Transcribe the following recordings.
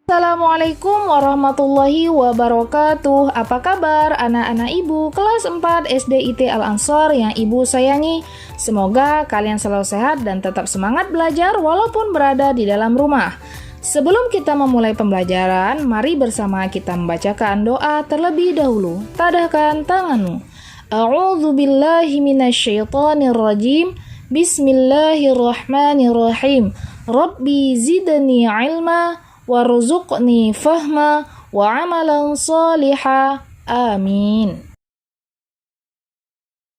Assalamualaikum warahmatullahi wabarakatuh. Apa kabar anak-anak ibu kelas 4 SD IT Al-Ansor yang ibu sayangi? Semoga kalian selalu sehat dan tetap semangat belajar walaupun berada di dalam rumah. Sebelum kita memulai pembelajaran, mari bersama kita membacakan doa terlebih dahulu. Tadahkan tanganmu. A'udzu billahi minasyaitonir rajim. Bismillahirrahmanirrahim. Rabbi zidni ilma warzuqni fahma wa amalan salihah. Amin.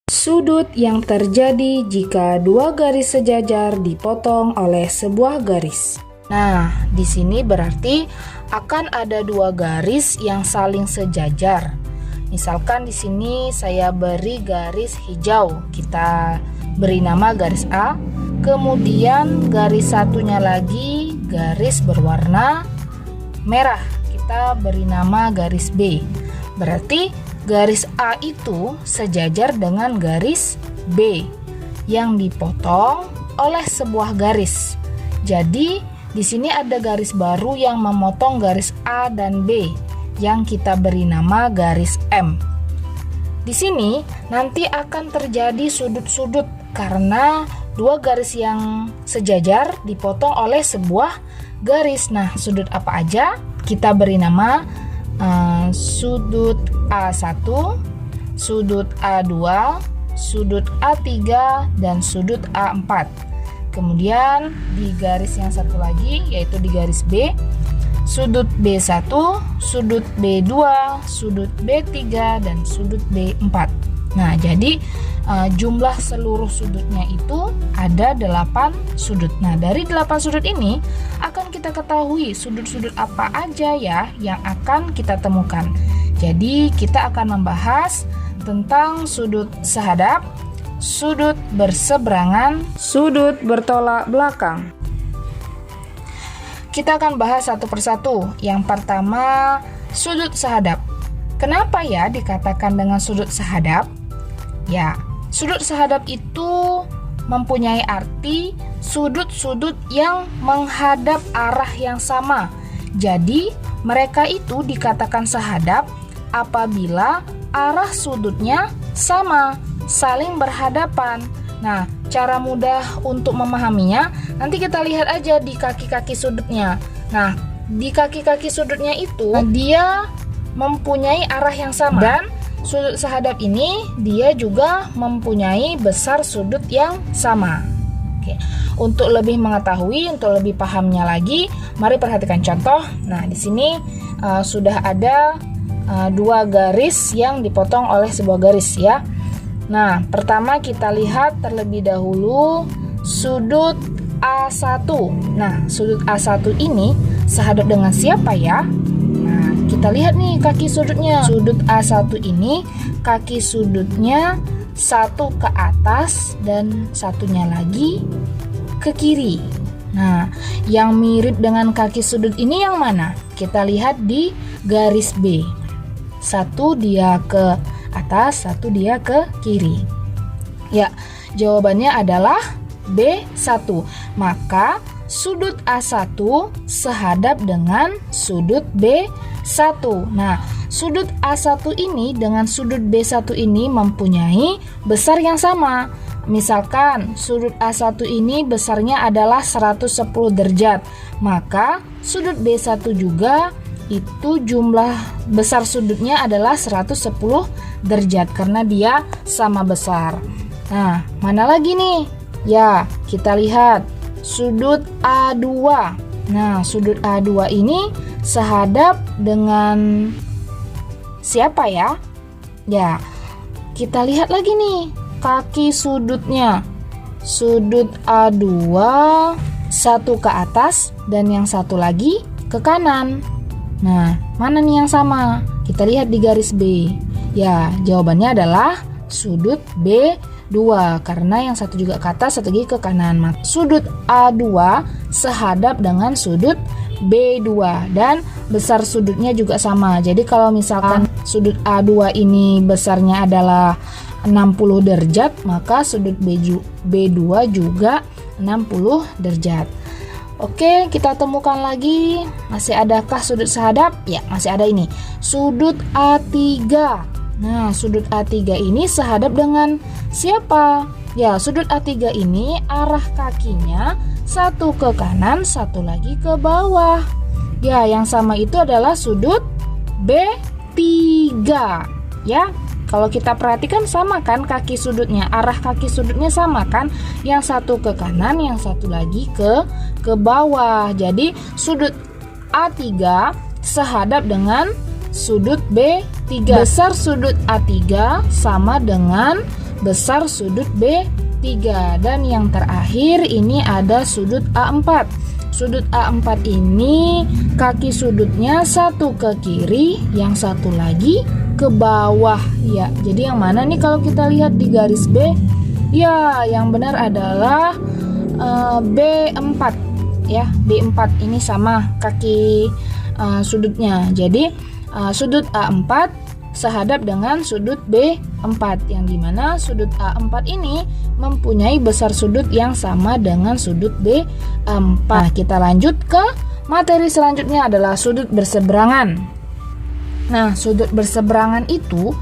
Sudut yang terjadi jika dua garis sejajar dipotong oleh sebuah garis. Nah, di sini berarti akan ada dua garis yang saling sejajar. Misalkan di sini saya beri garis hijau, kita beri nama garis A. Kemudian garis satunya lagi garis berwarna merah, kita beri nama garis B. Berarti garis A itu sejajar dengan garis B yang dipotong oleh sebuah garis. Jadi di sini ada garis baru yang memotong garis A dan B yang kita beri nama garis M. Di sini nanti akan terjadi sudut-sudut karena dua garis yang sejajar dipotong oleh sebuah garis. Nah, sudut apa aja? Kita beri nama sudut A1, sudut A2, sudut A3, dan sudut A4. Kemudian di garis yang satu lagi, yaitu di garis B, sudut B1, sudut B2, sudut B3, dan sudut B4. Nah, jadi jumlah seluruh sudutnya itu ada 8 sudut. Nah, dari 8 sudut ini akan kita ketahui sudut-sudut apa aja ya yang akan kita temukan. Jadi, kita akan membahas tentang sudut sehadap, sudut berseberangan, sudut bertolak belakang. Kita akan bahas satu persatu. Yang pertama, sudut sehadap. Kenapa ya dikatakan dengan sudut sehadap? Ya, sudut sehadap itu mempunyai arti sudut-sudut yang menghadap arah yang sama. Jadi, mereka itu dikatakan sehadap apabila arah sudutnya sama, saling berhadapan. Nah, cara mudah untuk memahaminya, nanti kita lihat aja di kaki-kaki sudutnya. Nah, di kaki-kaki sudutnya itu, dia mempunyai arah yang sama. Dan sudut sehadap ini dia juga mempunyai besar sudut yang sama. Oke. Untuk lebih mengetahui, untuk lebih pahamnya lagi, mari perhatikan contoh. Nah, di sini sudah ada dua garis yang dipotong oleh sebuah garis ya. Nah, pertama kita lihat terlebih dahulu sudut A1. Nah, sudut A1 ini sehadap dengan siapa ya? Kita lihat nih kaki sudutnya. Sudut A1 ini kaki sudutnya satu ke atas dan satunya lagi ke kiri. Nah, yang mirip dengan kaki sudut ini yang mana? Kita lihat di garis B. Satu dia ke atas, satu dia ke kiri. Ya, jawabannya adalah B1. Maka sudut A1 sehadap dengan sudut B1. Nah, sudut A1 ini dengan sudut B1 ini mempunyai besar yang sama. Misalkan sudut A1 ini besarnya adalah 110 derajat, maka sudut B1 juga itu jumlah besar sudutnya adalah 110 derajat karena dia sama besar. Nah, mana lagi nih? Ya, kita lihat sudut A2. Nah, sudut A2 ini sehadap dengan siapa ya? Ya, kita lihat lagi nih kaki sudutnya. Sudut A2 satu ke atas dan yang satu lagi ke kanan. Nah, mana nih yang sama? Kita lihat di garis B. Ya, jawabannya adalah sudut B2 karena yang satu juga ke atas, satu lagi ke kanan. Sudut A2 sehadap dengan sudut B2 dan besar sudutnya juga sama. Jadi kalau misalkan sudut A2 ini besarnya adalah 60 derajat, maka sudut B2 juga 60 derajat. Oke, kita temukan lagi. Masih adakah sudut sehadap? Ya, masih ada ini. Sudut A3. Nah, sudut A3 ini sehadap dengan siapa? Ya, sudut A3 ini arah kakinya satu ke kanan, satu lagi ke bawah. Ya, yang sama itu adalah sudut B3. Ya, kalau kita perhatikan sama kan kaki sudutnya, arah kaki sudutnya sama kan? Yang satu ke kanan, yang satu lagi ke bawah. Jadi sudut A3 sehadap dengan sudut B3. Besar sudut A3 sama dengan besar sudut B3. Dan yang terakhir ini ada sudut A4. Sudut A4 ini kaki sudutnya satu ke kiri, yang satu lagi ke bawah. Ya, jadi yang mana nih kalau kita lihat di garis B? Ya, yang benar adalah B4. Ya, B4 ini sama kaki sudutnya. Jadi sudut A4 sehadap dengan sudut B4, yang dimana sudut A4 ini mempunyai besar sudut yang sama dengan sudut B4. Kita lanjut ke materi selanjutnya adalah sudut berseberangan. Nah, sudut berseberangan itu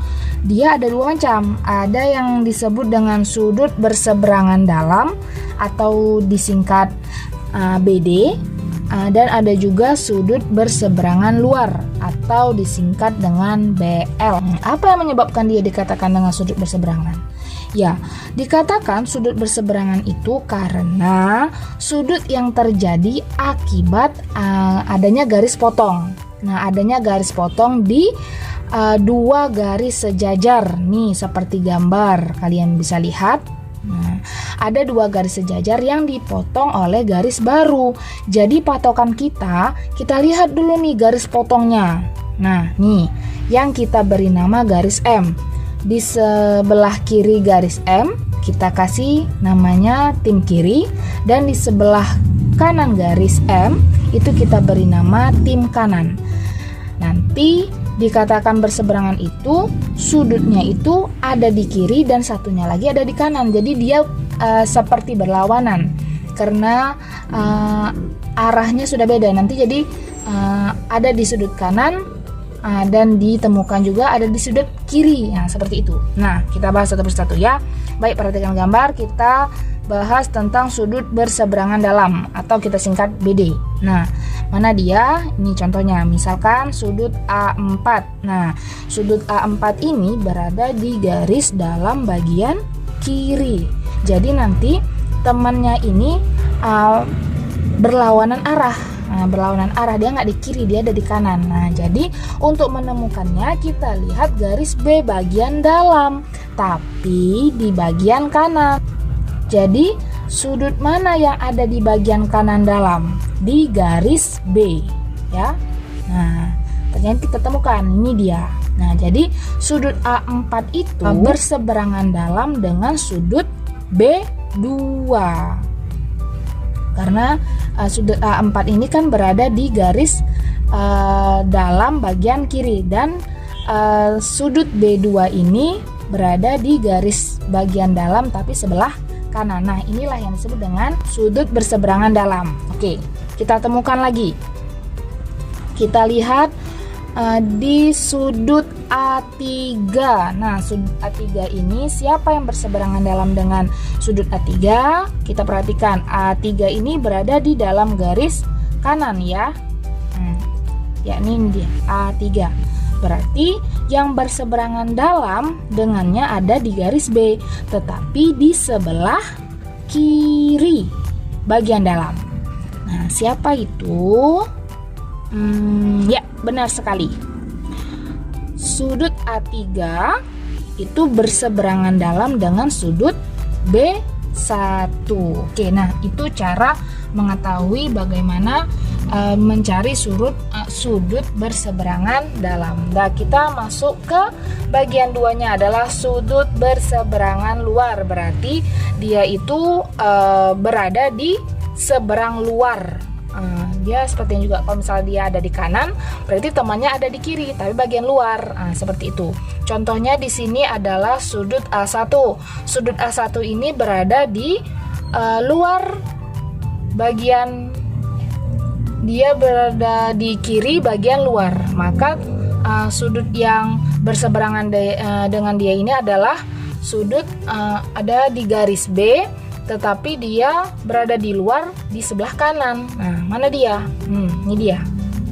dia ada dua macam. Ada yang disebut dengan sudut berseberangan dalam atau disingkat BD, dan ada juga sudut berseberangan luar atau disingkat dengan BL. Apa yang menyebabkan dia dikatakan dengan sudut berseberangan? Ya, dikatakan sudut berseberangan itu karena sudut yang terjadi akibat adanya garis potong. Nah, adanya garis potong di dua garis sejajar. Nih, seperti gambar kalian bisa lihat. Nah, ada dua garis sejajar yang dipotong oleh garis baru. Jadi patokan kita lihat dulu nih garis potongnya. Nah, nih yang kita beri nama garis M. Di sebelah kiri garis M kita kasih namanya tim kiri, dan di sebelah kanan garis M itu kita beri nama tim kanan. Nanti dikatakan berseberangan itu sudutnya itu ada di kiri dan satunya lagi ada di kanan. Jadi dia seperti berlawanan karena arahnya sudah beda. Nanti jadi ada di sudut kanan dan ditemukan juga ada di sudut kiri. Nah, seperti itu. Nah, kita bahas satu persatu ya. Baik, perhatikan gambar. Kita bahas tentang sudut berseberangan dalam atau kita singkat BD. Nah, mana dia? Ini contohnya, misalkan sudut A4. Nah, sudut A4 ini berada di garis dalam bagian kiri. Jadi nanti temannya ini berlawanan arah. Nah, berlawanan arah, dia nggak di kiri, dia ada di kanan. Nah, jadi untuk menemukannya kita lihat garis B bagian dalam, tapi di bagian kanan. Jadi sudut mana yang ada di bagian kanan dalam? Di garis B, ya. Nah, ternyata kita temukan ini dia. Nah, jadi sudut A4 itu berseberangan dalam dengan sudut B2. Karena sudut A4 ini kan berada di garis dalam bagian kiri, dan sudut B2 ini berada di garis bagian dalam tapi sebelah kanan. Nah, inilah yang disebut dengan sudut berseberangan dalam. Oke, kita temukan lagi. Kita lihat di sudut A3. Nah, sudut A3 ini siapa yang berseberangan dalam dengan sudut A3? Kita perhatikan A3 ini berada di dalam garis kanan ya. Yakni ini dia A3. Berarti yang berseberangan dalam dengannya ada di garis B, tetapi di sebelah kiri bagian dalam. Nah, siapa itu? Ya, benar sekali. Sudut A3 itu berseberangan dalam dengan sudut B1. Oke, nah itu cara mengetahui bagaimana mencari sudut berseberangan dalam. Nah, kita masuk ke bagian duanya adalah sudut berseberangan luar. Berarti dia itu berada di seberang luar. Dia seperti yang juga kalau misalnya dia ada di kanan, berarti temannya ada di kiri tapi bagian luar. Seperti itu. Contohnya di sini adalah sudut A1. Sudut A1 ini berada di luar bagian dia berada di kiri bagian luar, maka sudut yang berseberangan dengan dia ini adalah sudut ada di garis B, tetapi dia berada di luar di sebelah kanan. Nah, mana dia? Ini dia,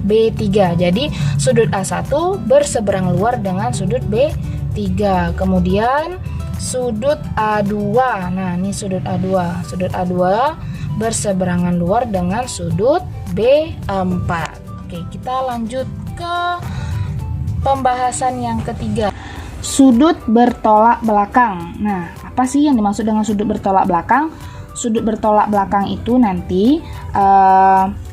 B3. Jadi sudut A1 berseberang luar dengan sudut B3. Kemudian sudut A2. Nah, ini sudut A2. Sudut A2 berseberangan luar dengan sudut B4. Oke, kita lanjut ke pembahasan yang ketiga. Sudut bertolak belakang. Nah, apa sih yang dimaksud dengan sudut bertolak belakang? Sudut bertolak belakang itu nanti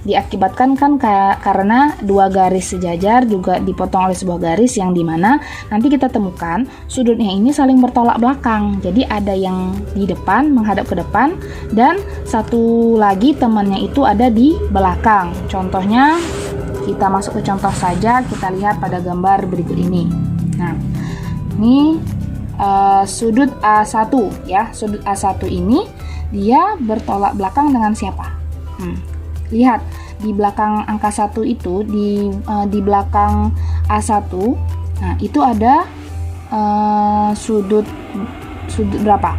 diakibatkan kan karena dua garis sejajar juga dipotong oleh sebuah garis yang dimana nanti kita temukan sudutnya ini saling bertolak belakang. Jadi ada yang di depan menghadap ke depan dan satu lagi temannya itu ada di belakang. Contohnya kita masuk ke contoh saja, kita lihat pada gambar berikut ini. Nah, ini sudut A1 ya. Sudut A1 ini dia bertolak belakang dengan siapa? Lihat di belakang angka 1 itu di belakang A1. Nah, itu ada sudut berapa?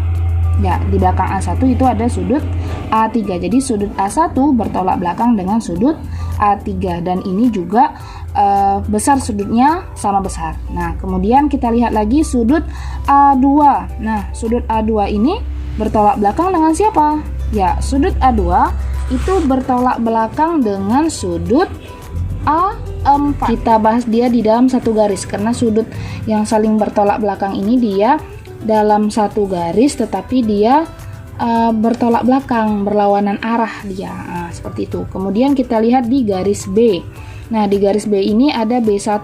Ya, di belakang A1 itu ada sudut A3. Jadi sudut A1 bertolak belakang dengan sudut A3 dan ini juga besar sudutnya sama besar. Nah, kemudian kita lihat lagi sudut A2. Nah, sudut A2 ini bertolak belakang dengan siapa? Ya, sudut A2 itu bertolak belakang dengan sudut A4. Kita bahas dia di dalam satu garis karena sudut yang saling bertolak belakang ini dia dalam satu garis tetapi dia bertolak belakang, berlawanan arah dia. Nah, seperti itu. Kemudian kita lihat di garis B. Nah, di garis B ini ada B1.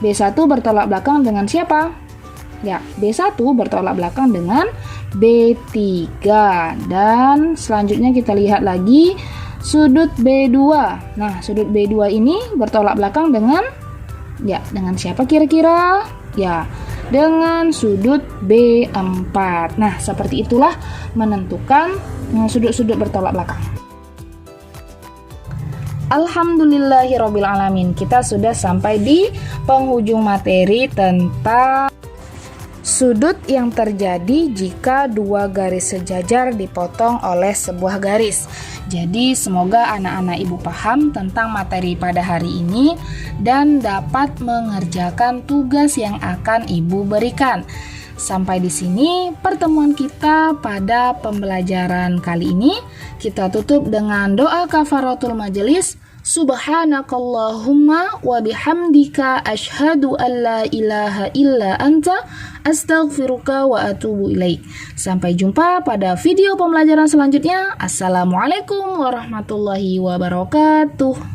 B1 bertolak belakang dengan siapa? Ya, B1 bertolak belakang dengan B3. Dan selanjutnya kita lihat lagi sudut B2. Nah, sudut B2 ini bertolak belakang dengan siapa kira-kira? Ya, dengan sudut B4. Nah, seperti itulah menentukan sudut-sudut bertolak belakang. Alhamdulillahirobbilalamin, kita sudah sampai di penghujung materi tentang sudut yang terjadi jika dua garis sejajar dipotong oleh sebuah garis. Jadi semoga anak-anak ibu paham tentang materi pada hari ini dan dapat mengerjakan tugas yang akan ibu berikan. Sampai di sini pertemuan kita pada pembelajaran kali ini. Kita tutup dengan doa kafaratul majelis. Subhanakallahumma wa bihamdika asyhadu an la ilaha illa anta astaghfiruka wa atubu ilaik. Sampai jumpa pada video pembelajaran selanjutnya. Assalamualaikum warahmatullahi wabarakatuh.